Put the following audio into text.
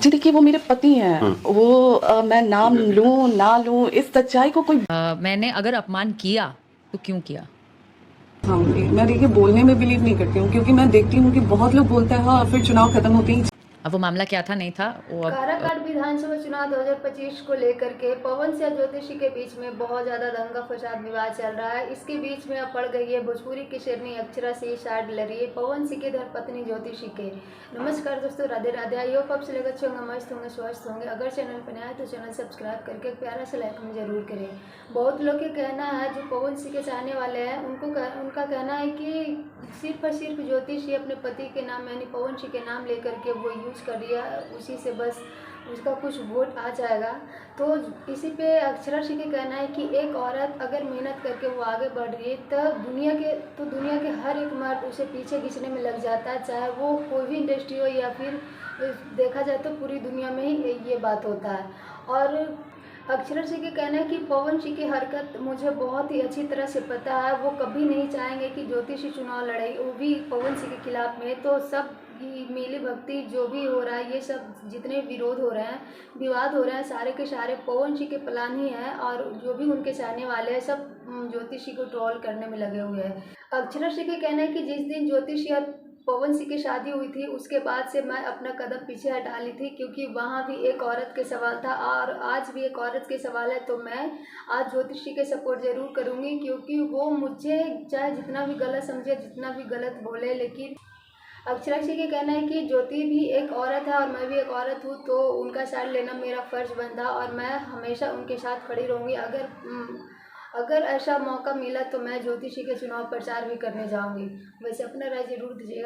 Actually कि वो मेरे पति हैं। वो मैं नाम लूँ, ना लूँ, इस सच्चाई को कोई मैंने अगर अपमान किया तो क्यों किया? हाँ, मैं देखिए बोलने में बिलीव नहीं करती हूँ क्योंकि मैं देखती हूँ कि बहुत लोग बोलते हैं हाँ, और फिर चुनाव खत्म होते ही अब वो मामला क्या था नहीं था वो अब काराकाट विधानसभा चुनाव 2025 को लेकर के पवन सिंह ज्योतिषी के बीच में बहुत ज़्यादा दंगा फसाद विवाद चल रहा है। इसके बीच में अब पड़ गई है भोजपुरी की शेरनी अक्षरा सिंह साइड ले रही है पवन सिंह के धर्मपत्नी ज्योतिषी के। नमस्कार दोस्तों, राधे राधे। आई होप आप से लगत होंगे, मस्त होंगे, स्वस्थ होंगे। अगर चैनल पर नया है तो चैनल सब्सक्राइब करके प्यारा सा लाइक में जरूर करें। बहुत लोग के कहना है, जो पवन सिंह के चाहने वाले हैं उनका कहना है कि सिर्फ और सिर्फ ज्योतिषी अपने पति के नाम यानी पवन सिंह के नाम लेकर के वो यूज कर रही है, उसी से बस उसका कुछ वोट आ जाएगा। तो इसी पे अक्षरा सिंह का कहना है कि एक औरत अगर मेहनत करके वो आगे बढ़ रही है तो दुनिया के हर एक मर्द उसे पीछे खींचने में लग जाता है, चाहे वो कोई भी इंडस्ट्री हो या फिर देखा जाए तो पूरी दुनिया में ही ये बात होता है। और अक्षरा सिंह का कहना है कि पवन सिंह की हरकत मुझे बहुत ही अच्छी तरह से पता है। वो कभी नहीं चाहेंगे कि ज्योतिषी चुनाव लड़े, वो भी पवन सिंह के खिलाफ में। तो सब की मिली भक्ति जो भी हो रहा है, ये सब जितने विरोध हो रहे हैं, विवाद हो रहे हैं, सारे के सारे पवन सिंह के प्लान ही हैं। और जो भी उनके चाहने वाले हैं सब ज्योतिषी को ट्रोल करने में लगे हुए हैं। अक्षरा सिंह का कहना है कि जिस दिन ज्योतिषी और पवन सिंह की शादी हुई थी उसके बाद से मैं अपना कदम पीछे हटा ली थी, क्योंकि वहाँ भी एक औरत के सवाल था और आज भी एक औरत के सवाल है। तो मैं आज ज्योतिषी के सपोर्ट ज़रूर करूँगी, क्योंकि वो मुझे चाहे जितना भी गलत समझे, जितना भी गलत बोले, लेकिन अक्षरा सिंह का कहना है कि ज्योति भी एक औरत है और मैं भी एक औरत हूँ, तो उनका साथ लेना मेरा फ़र्ज़ बनता और मैं हमेशा उनके साथ खड़ी रहूँगी। अगर ऐसा मौका मिला तो मैं ज्योतिषी के चुनाव प्रचार भी करने जाऊँगी। वैसे अपना राय ज़रूर दीजिएगा।